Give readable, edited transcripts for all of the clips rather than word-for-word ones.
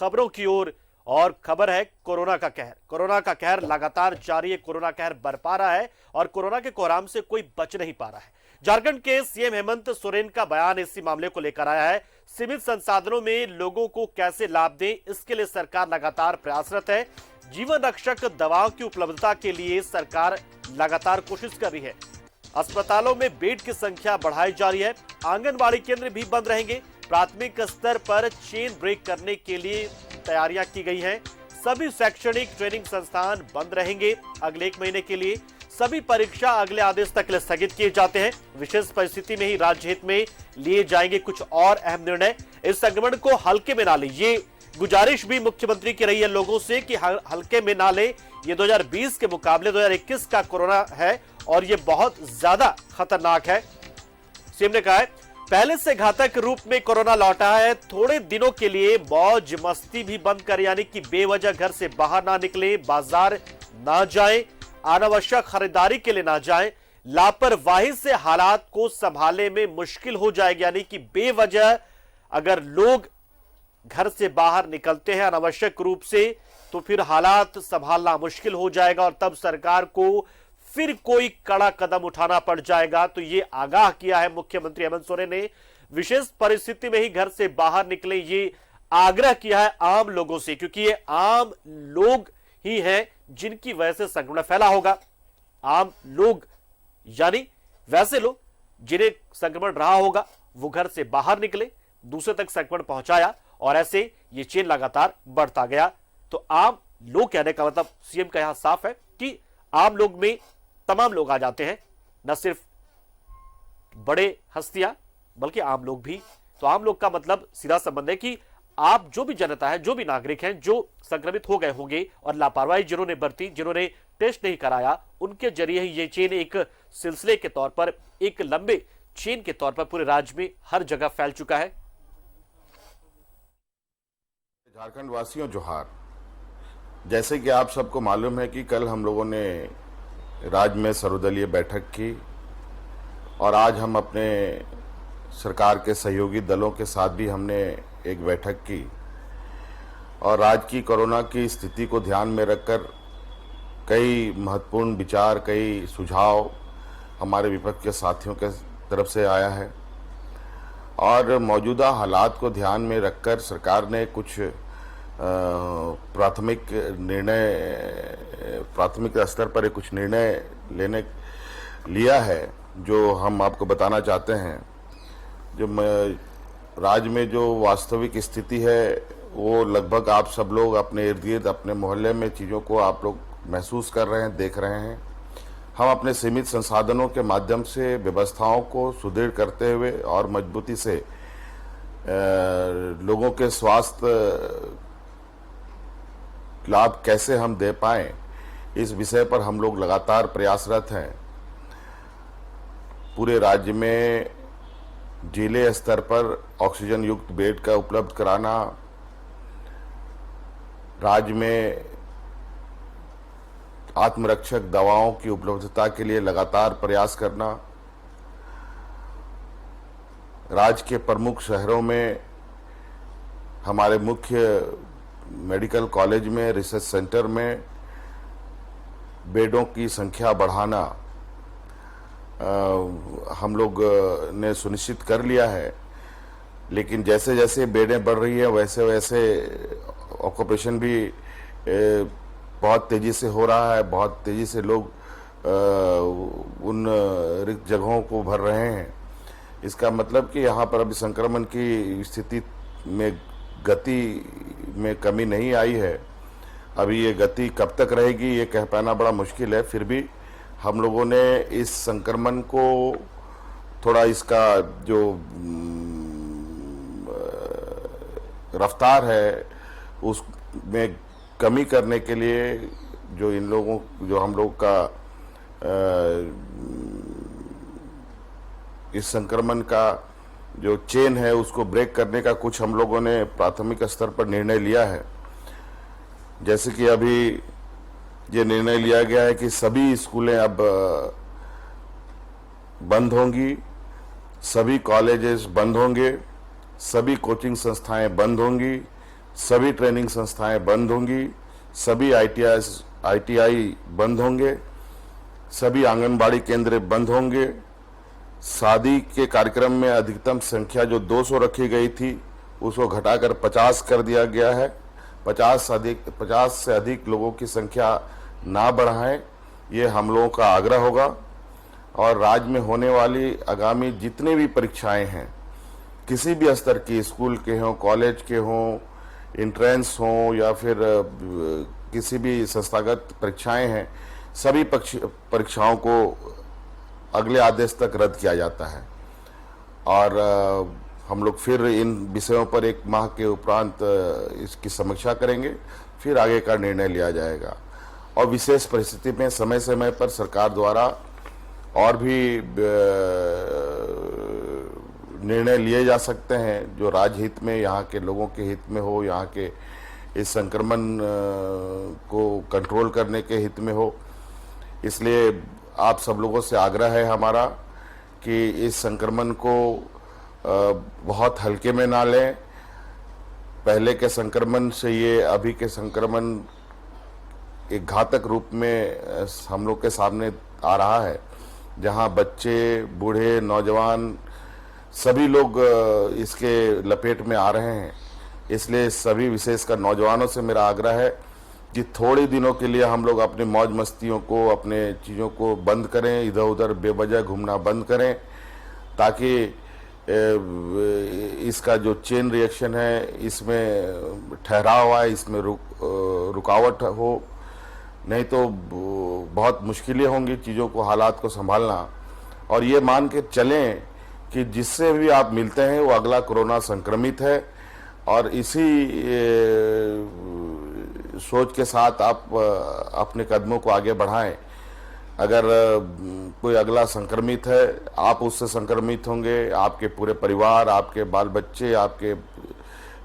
खबरों की ओर और खबर है कोरोना का कहर। कोरोना का कहर लगातार जारी है। कोरोना कहर बरपा रहा है और कोरोना के कोहराम से कोई बच नहीं पा रहा है। झारखंड के सीएम हेमंत सोरेन का बयान इसी मामले को लेकर आया है। सीमित संसाधनों में लोगों को कैसे लाभ दें, इसके लिए सरकार लगातार प्रयासरत है। जीवन रक्षक दवाओं की उपलब्धता के लिए सरकार लगातार कोशिश कर रही है। अस्पतालों में बेड की संख्या बढ़ाई जा रही है। आंगनबाड़ी केंद्र भी बंद रहेंगे। प्राथमिक स्तर पर चेन ब्रेक करने के लिए तैयारियां की गई हैं। सभी शैक्षणिक ट्रेनिंग संस्थान बंद रहेंगे अगले 1 महीने के लिए। सभी परीक्षा अगले आदेश तक के लिए स्थगित किए जाते हैं। विशेष परिस्थिति में ही राज्य हित में लिए जाएंगे कुछ और अहम निर्णय। इस संक्रमण को हल्के में ना ले, ये गुजारिश भी मुख्यमंत्री की रही है लोगों से कि हल्के में ना ले। ये 2020 के मुकाबले 2021 का कोरोना है और ये बहुत ज्यादा खतरनाक है। सीएम ने कहा है पहले से घातक रूप में कोरोना लौटा है। थोड़े दिनों के लिए मौज मस्ती भी बंद कर, यानी कि बेवजह घर से बाहर ना निकले, बाजार ना जाएं, अनावश्यक खरीदारी के लिए ना जाएं। लापरवाही से हालात को संभालने में मुश्किल हो जाएगी, यानी कि बेवजह अगर लोग घर से बाहर निकलते हैं अनावश्यक रूप से तो फिर हालात संभालना मुश्किल हो जाएगा और तब सरकार को फिर कोई कड़ा कदम उठाना पड़ जाएगा। तो ये आगाह किया है मुख्यमंत्री हेमंत सोरेन ने। विशेष परिस्थिति में ही घर से बाहर निकले, ये आग्रह किया है आम लोगों से, क्योंकि ये आम लोग ही हैं जिनकी वजह से संक्रमण फैला होगा। आम लोग यानी वैसे लोग जिन्हें संक्रमण रहा होगा वो घर से बाहर निकले, दूसरे तक संक्रमण पहुंचाया और ऐसे ये चेन लगातार बढ़ता गया। तो आम लोग कहने का मतलब सीएम का यहां साफ है कि आम लोग में तमाम लोग आ जाते हैं, न सिर्फ बड़े हस्तियां बल्कि आम लोग भी। तो आम लोग का मतलब सीधा संबंध है कि आप जो भी जनता है, जो भी नागरिक हैं जो संक्रमित हो गए होंगे और लापरवाही जिन्होंने बरती, जिन्होंने टेस्ट नहीं कराया, उनके जरिए ही ये चेन एक सिलसिले के तौर पर, एक लंबे चेन के तौर पर पूरे राज्य में हर जगह फैल चुका है। झारखंड वासियों जोहार। जैसे कि आप सबको मालूम है कि कल हम लोगों ने राज्य में सर्वदलीय बैठक की और आज हम अपने सरकार के सहयोगी दलों के साथ भी हमने एक बैठक की और राज्य की कोरोना की स्थिति को ध्यान में रखकर कई महत्वपूर्ण विचार, कई सुझाव हमारे विपक्ष के साथियों के तरफ से आया है और मौजूदा हालात को ध्यान में रखकर सरकार ने कुछ प्राथमिक स्तर पर कुछ निर्णय लिया है जो हम आपको बताना चाहते हैं। जो राज्य में जो वास्तविक स्थिति है वो लगभग आप सब लोग अपने इर्द गिर्द, अपने मोहल्ले में चीज़ों को आप लोग महसूस कर रहे हैं, देख रहे हैं। हम अपने सीमित संसाधनों के माध्यम से व्यवस्थाओं को सुदृढ़ करते हुए और मजबूती से लोगों के स्वास्थ्य लाभ कैसे हम दे पाएं, इस विषय पर हम लोग लगातार प्रयासरत हैं। पूरे राज्य में जिले स्तर पर ऑक्सीजन युक्त बेड का उपलब्ध कराना, राज्य में आत्मरक्षक दवाओं की उपलब्धता के लिए लगातार प्रयास करना, राज्य के प्रमुख शहरों में हमारे मुख्य मेडिकल कॉलेज में, रिसर्च सेंटर में बेडों की संख्या बढ़ाना हम लोग ने सुनिश्चित कर लिया है। लेकिन जैसे जैसे बेडें बढ़ रही हैं वैसे वैसे ऑक्यूपेशन भी बहुत तेज़ी से हो रहा है। बहुत तेज़ी से लोग उन रिक्त जगहों को भर रहे हैं। इसका मतलब कि यहाँ पर अभी संक्रमण की स्थिति में गति में कमी नहीं आई है। अभी ये गति कब तक रहेगी ये कह पाना बड़ा मुश्किल है। फिर भी हम लोगों ने इस संक्रमण को थोड़ा, इसका जो रफ्तार है उसमें कमी करने के लिए जो हम लोग का इस संक्रमण का जो चेन है उसको ब्रेक करने का कुछ हम लोगों ने प्राथमिक स्तर पर निर्णय लिया है। जैसे कि अभी ये निर्णय लिया गया है कि सभी स्कूलें अब बंद होंगी, सभी कॉलेजेस बंद होंगे, सभी कोचिंग संस्थाएं बंद होंगी, सभी ट्रेनिंग संस्थाएं बंद होंगी, सभी आईटीआई बंद होंगे, सभी आंगनबाड़ी केंद्र बंद होंगे। शादी के कार्यक्रम में अधिकतम संख्या जो 200 रखी गई थी उसको घटाकर 50 कर दिया गया है। 50 से अधिक लोगों की संख्या ना बढ़ाएं, ये हम लोगों का आग्रह होगा। और राज्य में होने वाली आगामी जितने भी परीक्षाएं हैं, किसी भी स्तर की, स्कूल के हों, कॉलेज के हों, इंट्रेंस हों या फिर किसी भी संस्थागत परीक्षाएं हैं, सभी परीक्षाओं को अगले आदेश तक रद्द किया जाता है। और हम लोग फिर इन विषयों पर 1 माह के उपरांत इसकी समीक्षा करेंगे, फिर आगे का निर्णय लिया जाएगा। और विशेष परिस्थिति में समय समय पर सरकार द्वारा और भी निर्णय लिए जा सकते हैं जो राज्य हित में, यहाँ के लोगों के हित में हो, यहाँ के इस संक्रमण को कंट्रोल करने के हित में हो। इसलिए आप सब लोगों से आग्रह है हमारा कि इस संक्रमण को बहुत हल्के में ना लें। पहले के संक्रमण से ये अभी के संक्रमण एक घातक रूप में हम लोग के सामने आ रहा है, जहां बच्चे, बूढ़े, नौजवान सभी लोग इसके लपेट में आ रहे हैं। इसलिए सभी, विशेषकर नौजवानों से मेरा आग्रह है कि थोड़े दिनों के लिए हम लोग अपनी मौज मस्तियों को, अपने चीज़ों को बंद करें, इधर उधर बेवजह घूमना बंद करें, ताकि इसका जो चेन रिएक्शन है इसमें ठहराव आए, इसमें रुकावट हो। नहीं तो बहुत मुश्किलें होंगी चीज़ों को, हालात को संभालना। और ये मान के चलें कि जिससे भी आप मिलते हैं वो अगला कोरोना संक्रमित है, और इसी सोच के साथ आप अपने कदमों को आगे बढ़ाएं। अगर कोई अगला संक्रमित है, आप उससे संक्रमित होंगे, आपके पूरे परिवार, आपके बाल बच्चे, आपके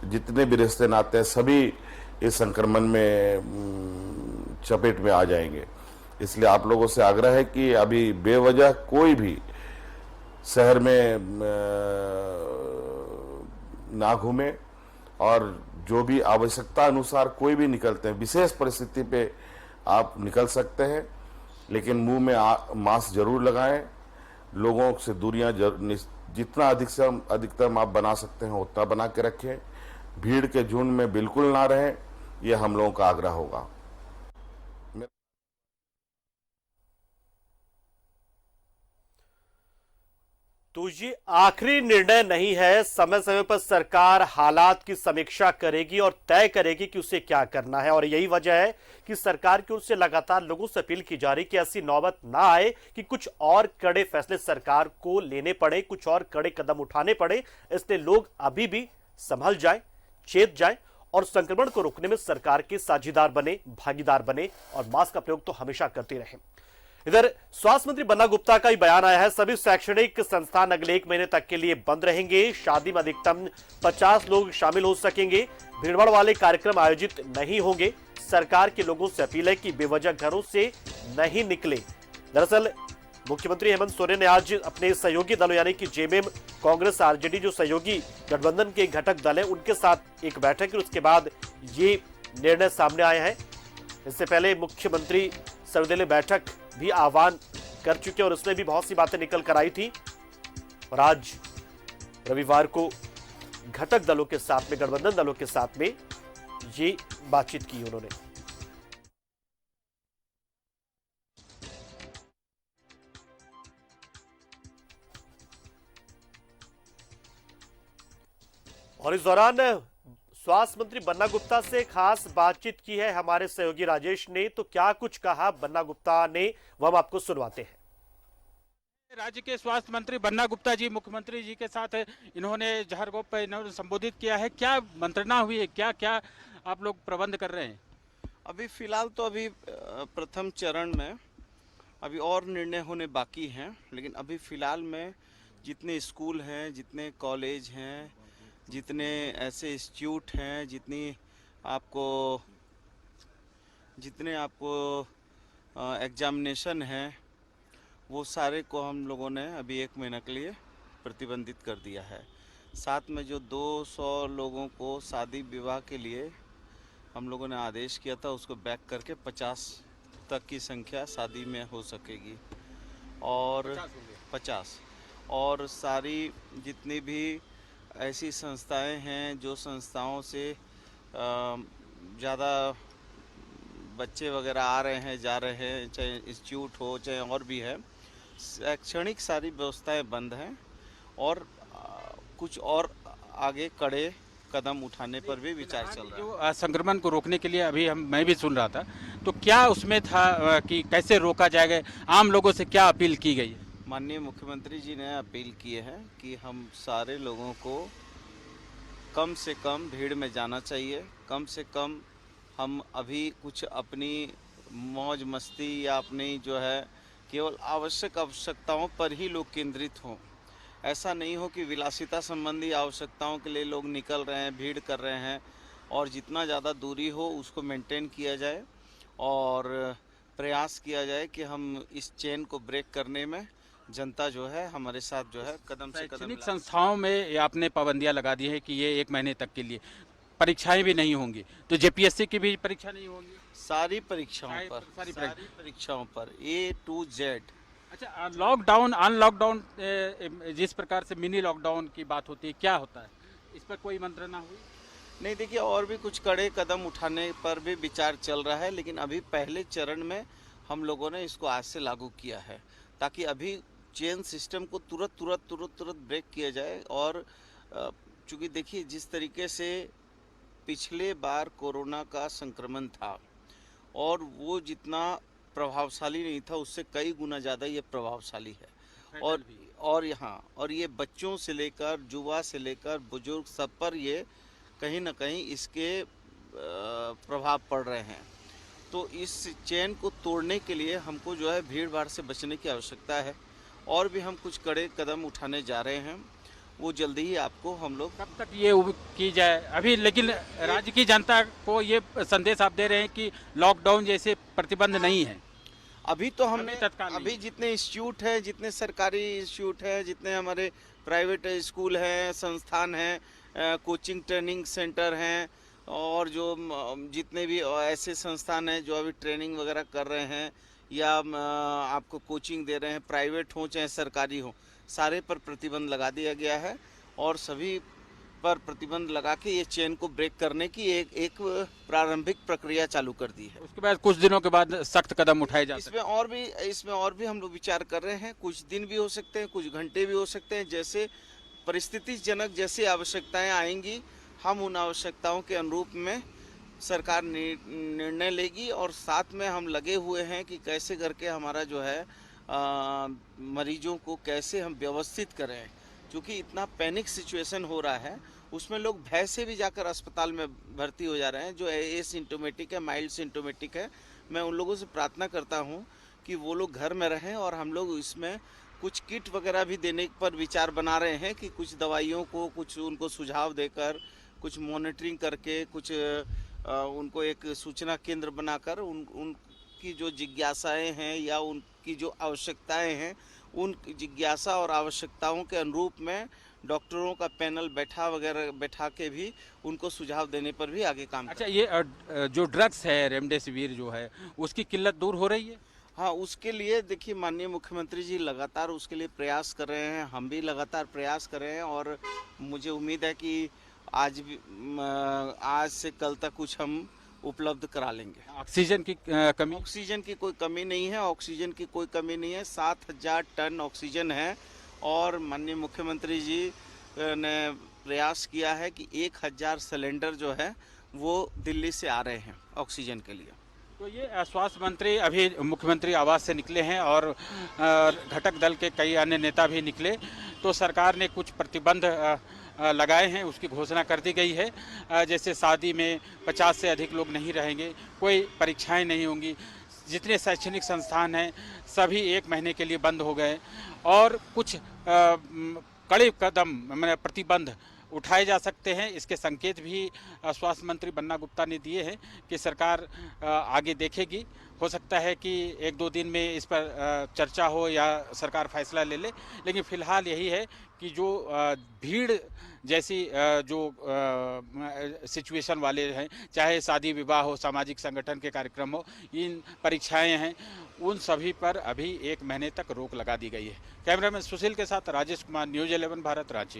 जितने भी रिश्ते नाते हैं, सभी इस संक्रमण में चपेट में आ जाएंगे। इसलिए आप लोगों से आग्रह है कि अभी बेवजह कोई भी शहर में ना घूमे, और जो भी आवश्यकता अनुसार कोई भी निकलते हैं, विशेष परिस्थिति पे आप निकल सकते हैं, लेकिन मुंह में मास्क जरूर लगाएं। लोगों से दूरियां जितना अधिकतम आप बना सकते हैं उतना बना के रखें। भीड़ के झुंड में बिल्कुल ना रहें, यह हम लोगों का आग्रह होगा। तो ये आखिरी निर्णय नहीं है, समय समय पर सरकार हालात की समीक्षा करेगी और तय करेगी कि उसे क्या करना है। और यही वजह है कि सरकार की ओर से लगातार लोगों से अपील की जा रही कि ऐसी नौबत ना आए कि कुछ और कड़े फैसले सरकार को लेने पड़े, कुछ और कड़े कदम उठाने पड़े। इसलिए लोग अभी भी संभल जाएं, चेत जाएं और संक्रमण को रोकने में सरकार के साझीदार बने, भागीदार बने और मास्क का प्रयोग तो हमेशा करते रहें। इधर स्वास्थ्य मंत्री बन्ना गुप्ता का ही बयान आया है, सभी शैक्षणिक संस्थान अगले 1 महीने तक के लिए बंद रहेंगे। शादी में अधिकतम 50 लोग शामिल हो सकेंगे। भीड़भाड़ वाले कार्यक्रम आयोजित नहीं होंगे। सरकार के लोगों से अपील है कि बेवजह घरों से नहीं निकले। दरअसल मुख्यमंत्री हेमंत सोरेन ने आज अपने सहयोगी दलों यानी कि जेएमएम, कांग्रेस, आरजेडी जो सहयोगी गठबंधन के घटक दल है उनके साथ एक बैठक की, उसके बाद ये निर्णय सामने आए हैं। इससे पहले मुख्यमंत्री सर्वदलीय बैठक भी आह्वान कर चुके और उसमें भी बहुत सी बातें निकल कर आई थी। और आज रविवार को घटक दलों के साथ में, गठबंधन दलों के साथ में ये बातचीत की उन्होंने। और इस दौरान स्वास्थ्य मंत्री बन्ना गुप्ता से खास बातचीत की है हमारे सहयोगी राजेश ने। तो क्या कुछ कहा बन्ना गुप्ता ने, वो हम आपको सुनवाते हैं। राज्य के स्वास्थ्य मंत्री बन्ना गुप्ता जी मुख्यमंत्री जी के साथ इन्होंने जहरगोप पर इन्होंने संबोधित किया है। क्या मंत्रणा हुई है, क्या क्या आप लोग प्रबंध कर रहे हैं? अभी फिलहाल तो अभी प्रथम चरण में अभी और निर्णय होने बाकी हैं, लेकिन अभी फिलहाल में जितने स्कूल हैं, जितने कॉलेज हैं, जितने ऐसे इंस्टीट्यूट हैं, जितने आपको एग्जामिनेशन है, वो सारे को हम लोगों ने अभी 1 महीने के लिए प्रतिबंधित कर दिया है। साथ में जो 200 लोगों को शादी विवाह के लिए हम लोगों ने आदेश किया था उसको बैक करके 50 तक की संख्या शादी में हो सकेगी और 50 और सारी जितनी भी ऐसी संस्थाएं हैं जो संस्थाओं से ज़्यादा बच्चे वगैरह आ रहे हैं जा रहे हैं, चाहे इंस्टीट्यूट हो चाहे और भी है, शैक्षणिक सारी व्यवस्थाएं बंद हैं और कुछ और आगे कड़े कदम उठाने पर भी विचार चल रहा है। जो संक्रमण को रोकने के लिए अभी मैं भी सुन रहा था, तो क्या उसमें था कि कैसे रोका जाएगा, आम लोगों से क्या अपील की गई है? माननीय मुख्यमंत्री जी ने अपील किए हैं कि हम सारे लोगों को कम से कम भीड़ में जाना चाहिए, कम से कम हम अभी कुछ अपनी मौज मस्ती या अपनी जो है केवल आवश्यकताओं पर ही लोग केंद्रित हों। ऐसा नहीं हो कि विलासिता संबंधी आवश्यकताओं के लिए लोग निकल रहे हैं, भीड़ कर रहे हैं, और जितना ज़्यादा दूरी हो उसको मेंटेन किया जाए और प्रयास किया जाए कि हम इस चेन को ब्रेक करने में जनता जो है हमारे साथ जो है कदम से कदम शैक्षणिक संस्थाओं में आपने पाबंदियां लगा दी है कि ये 1 महीने तक के लिए परीक्षाएं भी नहीं होंगी, तो जेपीएससी की भी परीक्षा नहीं होगी? सारी परीक्षाओं पर सारी परीक्षाओं पर A to Z। अच्छा, लॉकडाउन अनलॉकडाउन जिस प्रकार से मिनी लॉकडाउन की बात होती है, क्या होता है इस पर कोई मंत्रणा हुई? नहीं, देखिए और भी कुछ कड़े कदम उठाने पर भी विचार चल रहा है, लेकिन अभी पहले चरण में हम लोगों ने इसको आज से लागू किया है ताकि अभी चेन सिस्टम को तुरंत ब्रेक किया जाए। और चूँकि देखिए जिस तरीके से पिछले बार कोरोना का संक्रमण था और वो जितना प्रभावशाली नहीं था उससे कई गुना ज़्यादा ये प्रभावशाली है और यहाँ और ये बच्चों से लेकर युवा से लेकर बुजुर्ग सब पर ये कहीं ना कहीं इसके प्रभाव पड़ रहे हैं। तो इस चेन को तोड़ने के लिए हमको जो है भीड़ भाड़ से बचने की आवश्यकता है और भी हम कुछ कड़े कदम उठाने जा रहे हैं, वो जल्दी ही आपको हम लोग। कब तक ये की जाए अभी? लेकिन राज्य की जनता को ये संदेश आप दे रहे हैं कि लॉकडाउन जैसे प्रतिबंध नहीं है। अभी तो हमने तत्काल अभी जितने इंस्टीट्यूट हैं, जितने सरकारी इंस्टीट्यूट हैं, जितने हमारे प्राइवेट स्कूल हैं, संस्थान हैं, कोचिंग ट्रेनिंग सेंटर हैं और जो जितने भी ऐसे संस्थान हैं जो अभी ट्रेनिंग वगैरह कर रहे हैं या आपको कोचिंग दे रहे हैं, प्राइवेट हो चाहे सरकारी हो, सारे पर प्रतिबंध लगा दिया गया है और सभी पर प्रतिबंध लगा के ये चेन को ब्रेक करने की एक प्रारंभिक प्रक्रिया चालू कर दी है। उसके बाद कुछ दिनों के बाद सख्त कदम उठाए जा सकते हैं। इसमें और भी हम लोग विचार कर रहे हैं, कुछ दिन भी हो सकते हैं, कुछ घंटे भी हो सकते हैं, जैसे परिस्थितिजनक जैसी आवश्यकताएं आएंगी हम उन आवश्यकताओं के अनुरूप में सरकार निर्णय लेगी और साथ में हम लगे हुए हैं कि कैसे करके हमारा जो है मरीजों को कैसे हम व्यवस्थित करें, क्योंकि इतना पैनिक सिचुएशन हो रहा है उसमें लोग भय से भी जाकर अस्पताल में भर्ती हो जा रहे हैं जो एसिम्प्टोमेटिक है, माइल्ड सिम्प्टोमेटिक है। मैं उन लोगों से प्रार्थना करता हूं कि वो लोग घर में रहें और हम लोग इसमें कुछ किट वगैरह भी देने पर विचार बना रहे हैं कि कुछ दवाइयों को कुछ उनको सुझाव देकर, कुछ मॉनिटरिंग करके, कुछ उनको एक सूचना केंद्र बनाकर उनकी जो जिज्ञासाएं हैं या उनकी जो आवश्यकताएं हैं उन जिज्ञासा और आवश्यकताओं के अनुरूप में डॉक्टरों का पैनल बैठा के भी उनको सुझाव देने पर भी आगे काम। अच्छा, ये जो ड्रग्स है रेमडेसिविर जो है उसकी किल्लत दूर हो रही है? हाँ, उसके लिए देखिए माननीय मुख्यमंत्री जी लगातार उसके लिए प्रयास कर रहे हैं, हम भी लगातार प्रयास कर रहे हैं और मुझे उम्मीद है कि आज से कल तक कुछ हम उपलब्ध करा लेंगे। ऑक्सीजन की कमी? ऑक्सीजन की कोई कमी नहीं है, ऑक्सीजन की कोई कमी नहीं है। 7,000 टन ऑक्सीजन है और माननीय मुख्यमंत्री जी ने प्रयास किया है कि 1,000 सिलेंडर जो है वो दिल्ली से आ रहे हैं ऑक्सीजन के लिए। तो ये स्वास्थ्य मंत्री अभी मुख्यमंत्री आवास से निकले हैं और घटक दल के कई अन्य नेता भी निकले, तो सरकार ने कुछ प्रतिबंध लगाए हैं, उसकी घोषणा कर दी गई है। जैसे शादी में 50 से अधिक लोग नहीं रहेंगे, कोई परीक्षाएं नहीं होंगी, जितने शैक्षणिक संस्थान हैं सभी 1 महीने के लिए बंद हो गए और कुछ कड़े कदम प्रतिबंध उठाए जा सकते हैं। इसके संकेत भी स्वास्थ्य मंत्री बन्ना गुप्ता ने दिए हैं कि सरकार आगे देखेगी। हो सकता है कि 1-2 दिन में इस पर चर्चा हो या सरकार फैसला ले ले, लेकिन फिलहाल यही है कि जो भीड़ जैसी जो सिचुएशन वाले हैं, चाहे शादी विवाह हो, सामाजिक संगठन के कार्यक्रम हो, इन परीक्षाएं हैं, उन सभी पर अभी 1 महीने तक रोक लगा दी गई है। कैमरामैन सुशील के साथ राजेश कुमार, न्यूज़ 11 भारत, रांची।